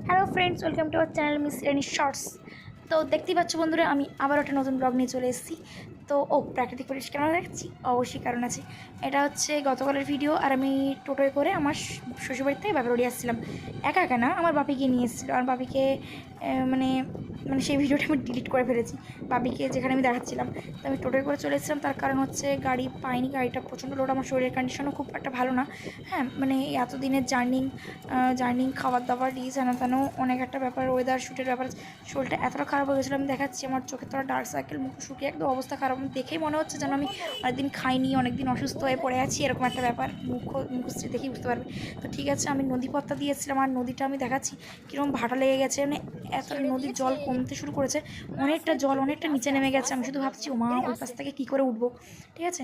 Hello friends, welcome to our channel Miss Renee shorts. তো দেখতেই পাচ্ছ বন্ধুরা, আমি আবার একটা নতুন ব্লগ নিয়ে চলে এসেছি। তো প্রাকৃতিক পরিবেশ কেন দেখাচ্ছি, অবশ্যই কারণ আছে। এটা হচ্ছে গতকালের ভিডিও, আর আমি টোটোয় করে আমার শ্বশুরবাড়ির থেকে বাপের বাড়ি আসছিলাম। একা একা না, আমার বাপিকে নিয়ে এসেছিলো। আর বাপিকে মানে মানে সেই ভিডিওটা আমি ডিলিট করে ফেলেছি। বাপিকে যেখানে আমি দেখাচ্ছিলাম, তো আমি টোটোয় করে চলে এসেছিলাম। তার কারণ হচ্ছে গাড়ি পাইনি, গাড়িটা প্রচণ্ড লোড, আমার শরীরের কন্ডিশনও খুব একটা ভালো না। হ্যাঁ, মানে এতদিনের জার্নি, খাবার দাবার, হেনা তেনো অনেক একটা ব্যাপার, ওয়েদার শ্যুটের ব্যাপার। শরীরটা এতটা খারাপ হয়ে গেছিলো, আমি দেখাচ্ছি আমার চোখের তোরা ডার্ক সার্কেল, মুখ শুকিয়ে একদম অবস্থা খারাপ। দেখেই মনে হচ্ছে যেন আমি অনেকদিন খাইনি, অনেকদিন অসুস্থ হয়ে পড়ে আছি, এরকম একটা ব্যাপার। মুখশ্রী দেখেই বুঝতে পারবে। তো ঠিক আছে, আমি নদী পথটা দিয়েছিলাম, আর নদীটা আমি দেখাচ্ছি কীরকম ভাটা লেগে গেছে। মানে এত নদীর জল কমতে শুরু করেছে, অনেকটা নিচে নেমে গেছে। আমি শুধু ভাবছি, ও মা, ওই পাশ থেকে কী করে উঠবো। ঠিক আছে,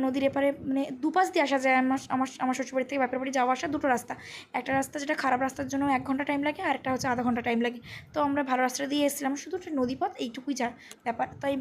নদীর এপারে মানে দুপাশ দিয়ে আসা যায়। আমার শ্বশুরবাড়ি থেকে বাপের বাড়ি যাওয়া আসা দুটো রাস্তা। একটা রাস্তা যেটা খারাপ রাস্তার জন্য 1 ঘন্টা টাইম লাগে, আর একটা হচ্ছে আধা ঘন্টা টাইম লাগে। তো আমরা ভালো রাস্তা দিয়ে এসেছিলাম, শুধু নদীপথ এইটুকুই যা ব্যাপার। তো আমি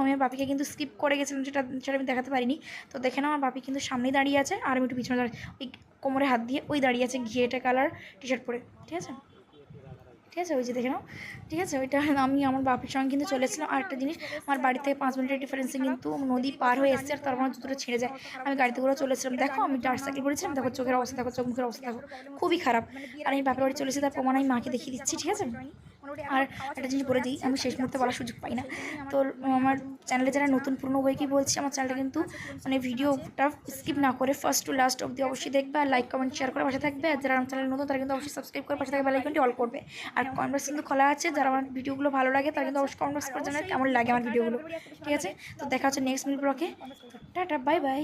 আমার বাপিকে কিন্তু স্কিপ করে গেছিলাম, সেটা আমি দেখাতে পারিনি। তো দেখে না, আমার বাপি কিন্তু সামনেই দাঁড়িয়ে আছে, আর আমি একটু পিছনে দাঁড়িয়ে, ওই কোমরে হাত দিয়ে ওই দাঁড়িয়ে আছে, ঘিয়েটে কালার টি শার্ট পরে। ঠিক আছে, ওই যে দেখে নাও। ঠিক আছে, ওইটা আমি আমার বাপির সঙ্গে কিন্তু চলে এসেছিলাম। আর একটা জিনিস, আমার বাড়ি থেকে 5 মিনিটের ডিফারেন্সে কিন্তু নদী পার হয়ে এসেছে, আর তার মানে জুতোটা ছিঁড়ে যায়। আমি গাড়িতে করে চলে এসেছিলাম। দেখো, আমি ডার্ক সাইকেল করেছিলাম, দেখো চোখের অবস্থা, দেখো চোখ মুখের অবস্থা, দেখো খুবই খারাপ। আর আমি বাপের বাড়ি চলে এসেছি, তার প্রমাণ আমি মাকে দেখিয়ে দিচ্ছি। ঠিক আছে, আর একটা জিনিস বলে দিই, আমি শেষ মুহূর্তে বলার সুযোগ পাই না। তো আমার চ্যানেলে যারা নতুন পুরনো বইকেই বলছি, আমার চ্যানেলটা কিন্তু মানে ভিডিওটা স্কিপ না করে ফার্স্ট টু লাস্ট অবধি অবশ্যই দেখবে, আর লাইক কমেন্ট শেয়ার করে পাশে থাকবে। আর যারা আমার চ্যানেল নতুন, তারা কিন্তু অবশ্যই সাবস্ক্রাইব করে পাশে থাকবে, বেল আইকনটি অল করবে। আর কমেন্ট বক্স কিন্তু খোলা আছে, যারা আমার ভিডিওগুলো ভালো লাগে তারা কিন্তু অবশ্যই কমেন্ট বক্স করে জানাবে কেমন লাগে আমার ভিডিওগুলো। ঠিক আছে, তো দেখা হচ্ছে নেক্সট মিনিট ব্লগে। Tata, bye bye.